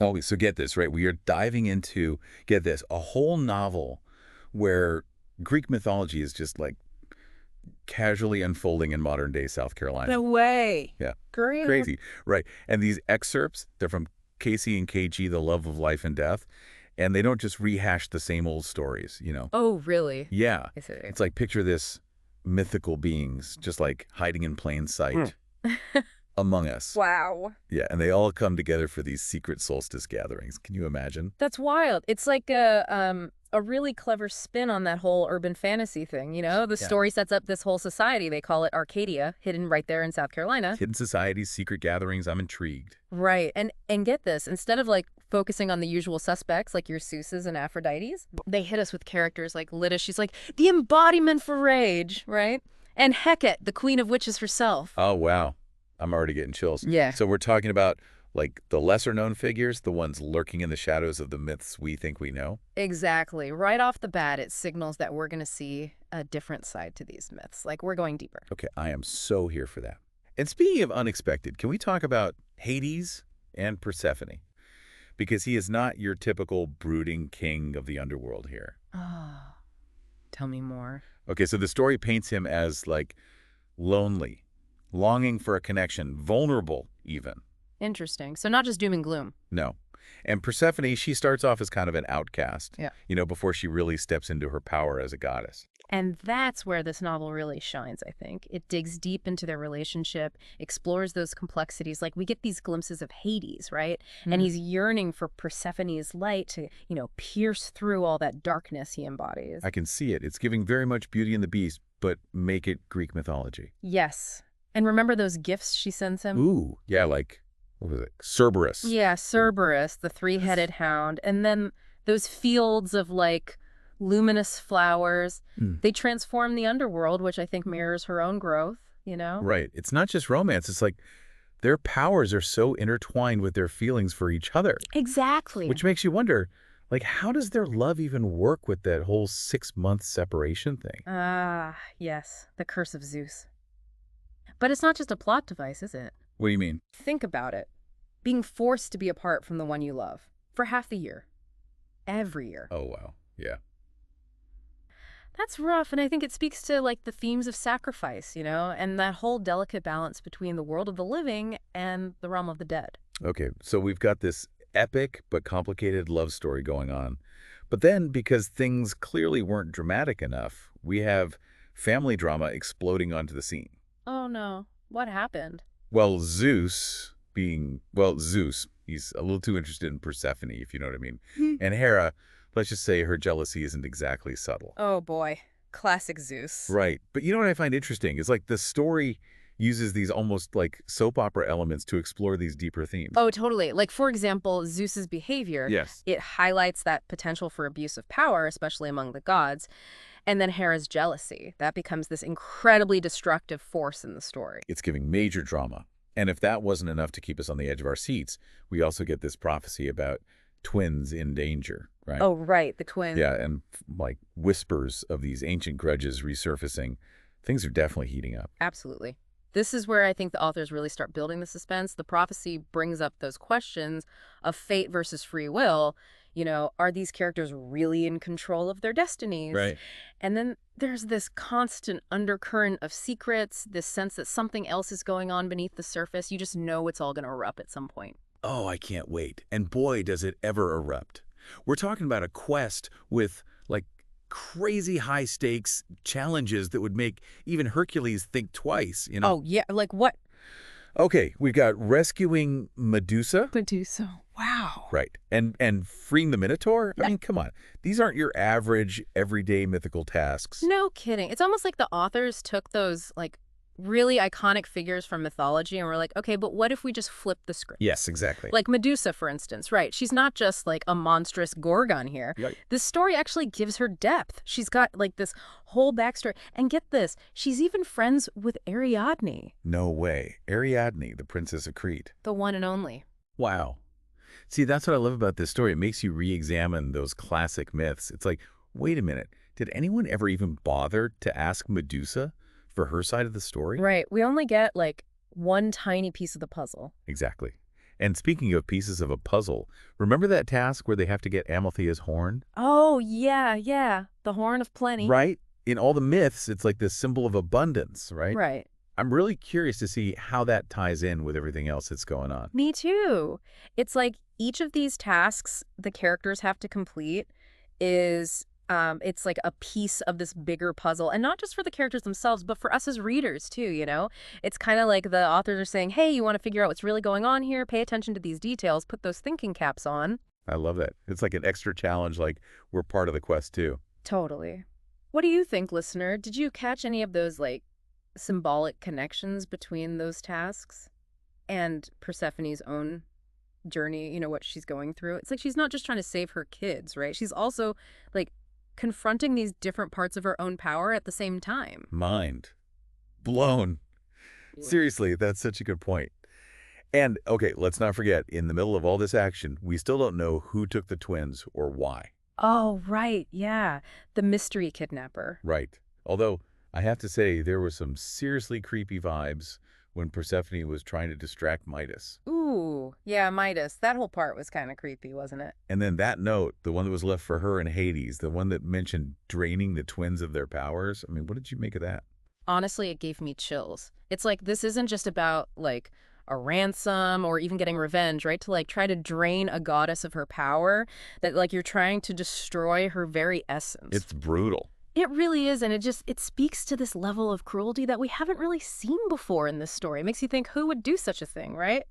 Oh, so get this, right? We are diving into, get this, a whole novel where Greek mythology is just like casually unfolding in modern day South No Carolina. way. Yeah. Great. Crazy. Right. And these excerpts, they're from Casey and KG, The Love of Life and Death. And they don't just rehash the same old stories. Oh, really? Yeah. I see. It's like picture this mythical beings just like hiding in plain sight among us. Wow. Yeah. And they all come together for these secret solstice gatherings. Can you imagine? That's wild. It's like a really clever spin on that whole urban fantasy thing, you know? The Yeah. story sets up this whole society. They call it Arcadia, hidden right there in South Carolina. Hidden societies, secret gatherings. I'm intrigued. Right. And get this, instead of like focusing on the usual suspects like your Zeus's and Aphrodites, they hit us with characters like Lydda. She's like the embodiment for rage, right? And Hecate, the queen of witches herself. Oh, wow. I'm already getting chills. Yeah. So we're talking about like the lesser known figures, the ones lurking in the shadows of the myths we think we know. Exactly. Right off the bat, it signals that we're going to see a different side to these myths. Like we're going deeper. Okay, I am so here for that. And speaking of unexpected, can we talk about Hades and Persephone? Because he is not your typical brooding king of the underworld here. Oh, tell me more. Okay, so the story paints him as like lonely, longing for a connection, vulnerable even. Interesting. So not just doom and gloom. No. And Persephone, she starts off as kind of an outcast, Yeah. before she really steps into her power as a goddess. And that's where this novel really shines, I think. It digs deep into their relationship, explores those complexities. Like we get these glimpses of Hades, right? And he's yearning for Persephone's light to, pierce through all that darkness he embodies. I can see it. It's giving very much Beauty and the Beast, but make it Greek mythology. Yes. And remember those gifts she sends him? Ooh, yeah, like, what was it? Cerberus. Yeah, Cerberus, the three-headed hound. And then those fields of like luminous flowers. They transform the underworld, which I think mirrors her own growth. Right. It's not just romance. It's like their powers are so intertwined with their feelings for each other, Exactly. which makes you wonder, like, how does their love even work with that whole 6-month separation thing? Ah, yes, the curse of Zeus. But it's not just a plot device, is it? What do you mean? Think about it. Being forced to be apart from the one you love for half the year. Every year. Oh, wow. Yeah. That's rough, and I think it speaks to like the themes of sacrifice, and that whole delicate balance between the world of the living and the realm of the dead. Okay, so we've got this epic but complicated love story going on. But then, because things clearly weren't dramatic enough, we have family drama exploding onto the scene. Oh no, what happened? Well, Zeus, he's a little too interested in Persephone, if you know what I mean. And Hera, let's just say her jealousy isn't exactly subtle. Oh boy, classic Zeus. Right. But you know what I find interesting is like the story uses these almost like soap opera elements to explore these deeper themes. Oh, totally. Like, for example, Zeus's behavior. Yes. It highlights that potential for abuse of power, especially among the gods. And then Hera's jealousy. That becomes this incredibly destructive force in the story. It's giving major drama. And if that wasn't enough to keep us on the edge of our seats, we also get this prophecy about twins in danger, right? Oh, right. The twins. Yeah, and like whispers of these ancient grudges resurfacing. Things are definitely heating up. Absolutely. This is where I think the authors really start building the suspense. The prophecy brings up those questions of fate versus free will. Are these characters really in control of their destinies? Right. And then there's this constant undercurrent of secrets, this sense that something else is going on beneath the surface. You just know it's all going to erupt at some point. Oh, I can't wait. And boy, does it ever erupt. We're talking about a quest with like crazy high stakes challenges that would make even Hercules think twice. Oh, yeah. Like what? Okay, we've got rescuing Medusa. Medusa. Wow. Right. And freeing the Minotaur? I mean, come on. These aren't your average, everyday mythical tasks. No kidding. It's almost like the authors took those, like, really iconic figures from mythology and were like, okay, but what if we just flip the script? Yes, exactly. Like Medusa, for instance, right? She's not just like a monstrous Gorgon here. Right. This story actually gives her depth. She's got like this whole backstory. And get this, she's even friends with Ariadne. No way. Ariadne, the princess of Crete. The one and only. Wow. See, that's what I love about this story. It makes you re-examine those classic myths. It's like, wait a minute. Did anyone ever even bother to ask Medusa for her side of the story? Right. We only get like one tiny piece of the puzzle. Exactly. And speaking of pieces of a puzzle, remember that task where they have to get Amalthea's horn? Oh, yeah, yeah. The Horn of Plenty. Right? In all the myths, it's like this symbol of abundance, right? Right. I'm really curious to see how that ties in with everything else that's going on. Me too. It's like each of these tasks the characters have to complete is it's like a piece of this bigger puzzle, and not just for the characters themselves, but for us as readers too, you know? It's kind of like the authors are saying, "Hey, you want to figure out what's really going on here? Pay attention to these details, put those thinking caps on." I love that. It's like an extra challenge, like we're part of the quest too. Totally. What do you think, listener? Did you catch any of those like symbolic connections between those tasks and Persephone's own journey, what she's going through? It's like she's not just trying to save her kids, right? She's also like confronting these different parts of her own power at the same time. Mind blown. Yeah. Seriously, that's such a good point. And, okay, let's not forget, in the middle of all this action, we still don't know who took the twins or why. Oh, right. Yeah. The mystery kidnapper. Right. Although, I have to say, there were some seriously creepy vibes when Persephone was trying to distract Midas. Ooh, yeah, Midas. That whole part was kind of creepy, wasn't it? And then that note, the one that was left for her in Hades, the one that mentioned draining the twins of their powers, I mean, what did you make of that? Honestly, it gave me chills. It's like this isn't just about like a ransom or even getting revenge, right? To like try to drain a goddess of her power, that like you're trying to destroy her very essence. It's brutal. It really is, and it speaks to this level of cruelty that we haven't really seen before in this story. It makes you think, who would do such a thing, right?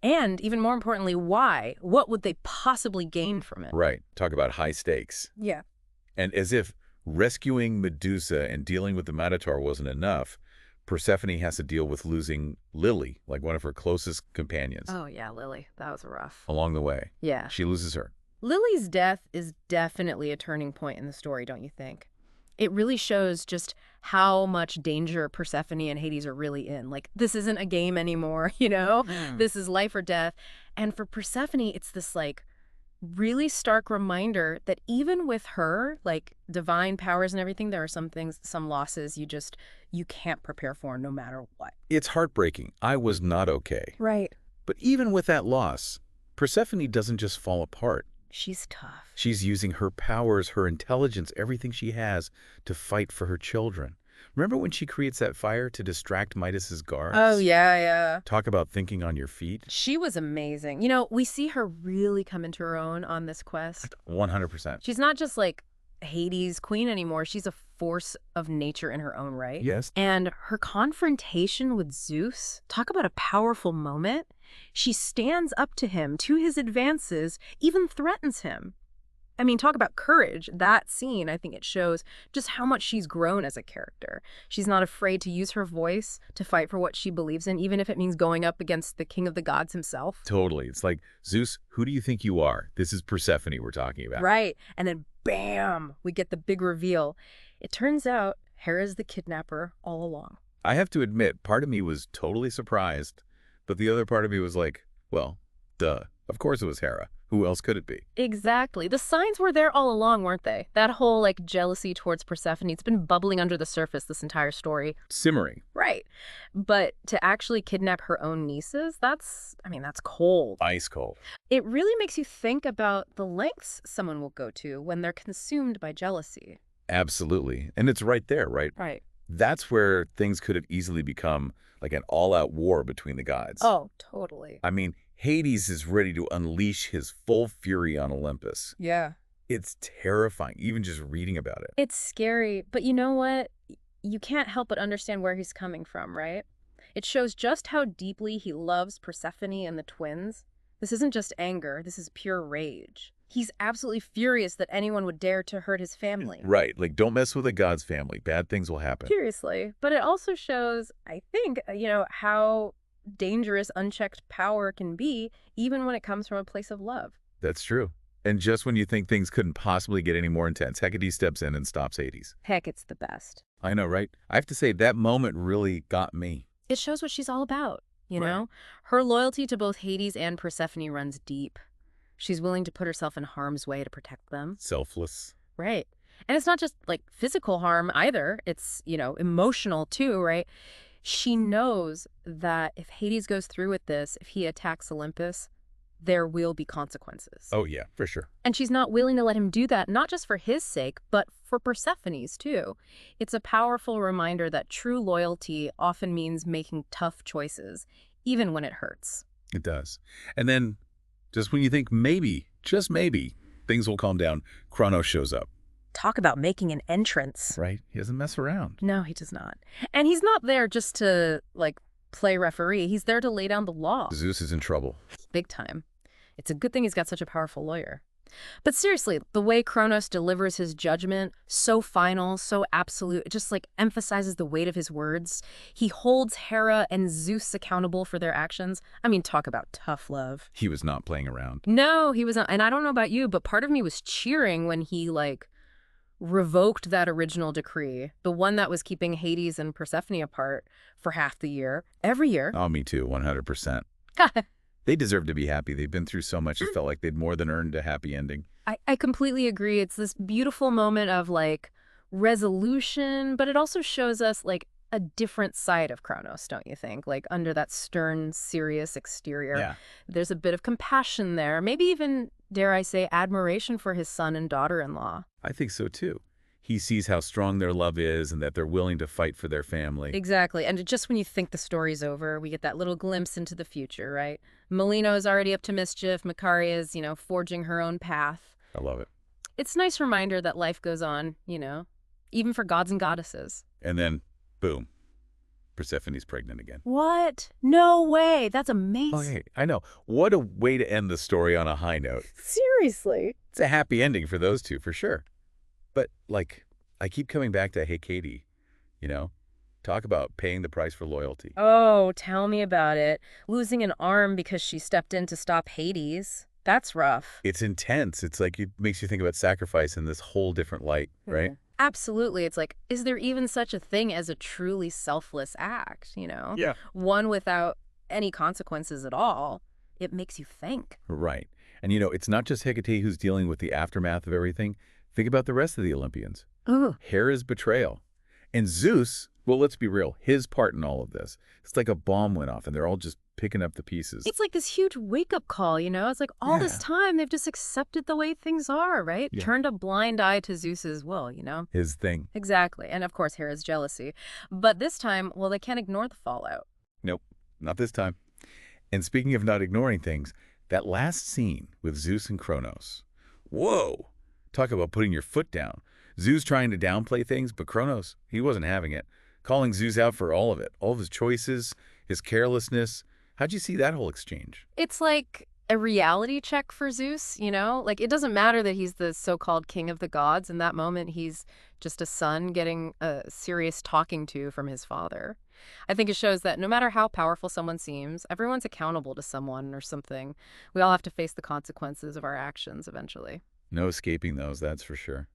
And even more importantly, why? What would they possibly gain from it? Right. Talk about high stakes. Yeah. And as if rescuing Medusa and dealing with the Minotaur wasn't enough, Persephone has to deal with losing Lily, like one of her closest companions, Oh, yeah, Lily. That was rough. along the way. Yeah. She loses her. Lily's death is definitely a turning point in the story, don't you think? It really shows just how much danger Persephone and Hades are really in. Like, this isn't a game anymore, you know? This is life or death. And for Persephone, it's this, like, really stark reminder that even with her, like, divine powers and everything, there are some things, some losses you can't prepare for no matter what. It's heartbreaking. I was not okay. Right. But even with that loss, Persephone doesn't just fall apart. She's tough. She's using her powers, her intelligence, everything she has to fight for her children. Remember when she creates that fire to distract Midas's guards? Oh, yeah, yeah. Talk about thinking on your feet. She was amazing. We see her really come into her own on this quest. 100%. She's not just like Hades' queen anymore. She's a force of nature in her own right. Yes. And her confrontation with Zeus, talk about a powerful moment. She stands up to him, to his advances, even threatens him. I mean, talk about courage. That scene, I think it shows just how much she's grown as a character. She's not afraid to use her voice to fight for what she believes in, even if it means going up against the king of the gods himself. Totally. It's like, Zeus, who do you think you are? This is Persephone we're talking about. Right. And then, bam, we get the big reveal. It turns out Hera's the kidnapper all along. I have to admit, part of me was totally surprised, but the other part of me was like, well, duh. Of course it was Hera. Who else could it be? Exactly. The signs were there all along, weren't they? That whole, like, jealousy towards Persephone, it's been bubbling under the surface this entire story. Simmering. Right. But to actually kidnap her own nieces, that's cold. Ice cold. It really makes you think about the lengths someone will go to when they're consumed by jealousy. Absolutely. And it's right there, right? Right. That's where things could have easily become like an all-out war between the gods. Oh, totally. I mean, Hades is ready to unleash his full fury on Olympus. Yeah. It's terrifying, even just reading about it. It's scary, but you know what? You can't help but understand where he's coming from, right? It shows just how deeply he loves Persephone and the twins. This isn't just anger, this is pure rage. He's absolutely furious that anyone would dare to hurt his family. Right, like don't mess with a god's family. Bad things will happen. Seriously. But it also shows, I think, how dangerous unchecked power can be, even when it comes from a place of love. That's true. And just when you think things couldn't possibly get any more intense, Hecate steps in and stops Hades. Heck, it's the best. I know, right? I have to say, that moment really got me. It shows what she's all about, you Right. know? Her loyalty to both Hades and Persephone runs deep. She's willing to put herself in harm's way to protect them. Selfless. Right. And it's not just like physical harm either. It's, emotional too, right? She knows that if Hades goes through with this, if he attacks Olympus, there will be consequences. Oh, yeah, for sure. And she's not willing to let him do that, not just for his sake, but for Persephone's too. It's a powerful reminder that true loyalty often means making tough choices, even when it hurts. It does. And then, just when you think maybe, just maybe, things will calm down, Kronos shows up, Talk about making an entrance. right? He doesn't mess around. No, he does not. And he's not there just to, like, play referee. He's there to lay down the law. Zeus is in trouble. Big time. It's a good thing he's got such a powerful lawyer. But seriously, the way Kronos delivers his judgment, so final, so absolute, it just like emphasizes the weight of his words. He holds Hera and Zeus accountable for their actions. I mean, talk about tough love. He was not playing around. No, he was not. And I don't know about you, but part of me was cheering when he like revoked that original decree, the one that was keeping Hades and Persephone apart for half the year, every year. Oh, me too, 100%. They deserve to be happy. They've been through so much. It felt like they'd more than earned a happy ending. I completely agree. It's this beautiful moment of like resolution, but it also shows us like a different side of Kronos, don't you think? Like under that stern, serious exterior, Yeah. there's a bit of compassion there, maybe even, dare I say, admiration for his son and daughter-in-law. I think so, too. He sees how strong their love is and that they're willing to fight for their family. Exactly. And just when you think the story's over, we get that little glimpse into the future, right? Melino is already up to mischief. Macaria is, forging her own path. I love it. It's a nice reminder that life goes on, even for gods and goddesses. And then, boom, Persephone's pregnant again. What? No way. That's amazing. Okay, I know. What a way to end the story on a high note. Seriously. It's a happy ending for those two, for sure. But, like, I keep coming back to, hey, Katie, talk about paying the price for loyalty. Oh, tell me about it. Losing an arm because she stepped in to stop Hades. That's rough. It's intense. It's like it makes you think about sacrifice in this whole different light, right? Absolutely. It's like, is there even such a thing as a truly selfless act, Yeah. One without any consequences at all. It makes you think. Right. And, it's not just Hecate who's dealing with the aftermath of everything. Think about the rest of the Olympians. Ooh. Hera's betrayal. And Zeus, well, let's be real, his part in all of this. It's like a bomb went off, and they're all just picking up the pieces. It's like this huge wake-up call, It's like all this time they've just accepted the way things are, right? Yeah. Turned a blind eye to Zeus's will, His thing. Exactly. And of course, Hera's jealousy. But this time, well, they can't ignore the fallout. Nope, not this time. And speaking of not ignoring things, that last scene with Zeus and Kronos. Whoa! Talk about putting your foot down. Zeus trying to downplay things, but Kronos, he wasn't having it. Calling Zeus out for all of it, all of his choices, his carelessness. How'd you see that whole exchange? It's like a reality check for Zeus, Like, it doesn't matter that he's the so-called king of the gods. In that moment, he's just a son getting a serious talking to from his father. I think it shows that no matter how powerful someone seems, everyone's accountable to someone or something. We all have to face the consequences of our actions eventually. No escaping those, that's for sure.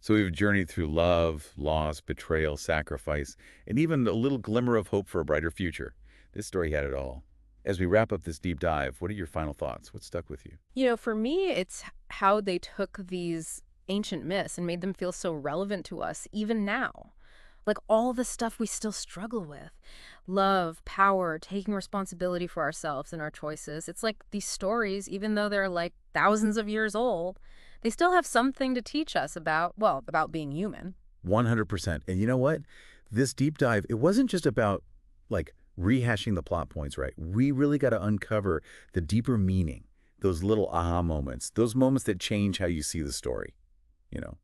So we've journeyed through love, loss, betrayal, sacrifice, and even a little glimmer of hope for a brighter future. This story had it all. As we wrap up this deep dive, what are your final thoughts? What stuck with you? For me, it's how they took these ancient myths and made them feel so relevant to us, even now. Like all the stuff we still struggle with. Love, power, taking responsibility for ourselves and our choices. It's like these stories, even though they're like thousands of years old, they still have something to teach us about being human. 100%. And you know what? This deep dive, it wasn't just about, like, rehashing the plot points, right? We really got to uncover the deeper meaning, those little aha moments, those moments that change how you see the story,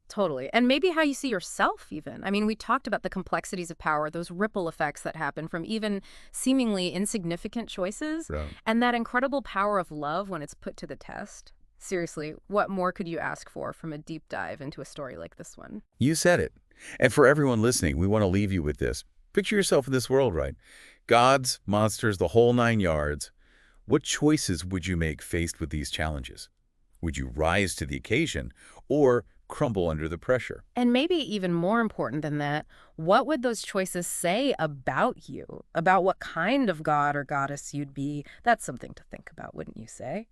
Totally. And maybe how you see yourself even. I mean, we talked about the complexities of power, those ripple effects that happen from even seemingly insignificant choices, Right. and that incredible power of love when it's put to the test. Seriously, what more could you ask for from a deep dive into a story like this one? You said it. And for everyone listening, we want to leave you with this. Picture yourself in this world, right? Gods, monsters, the whole 9 yards. What choices would you make faced with these challenges? Would you rise to the occasion or crumble under the pressure? And maybe even more important than that, what would those choices say about you? About what kind of god or goddess you'd be? That's something to think about, wouldn't you say?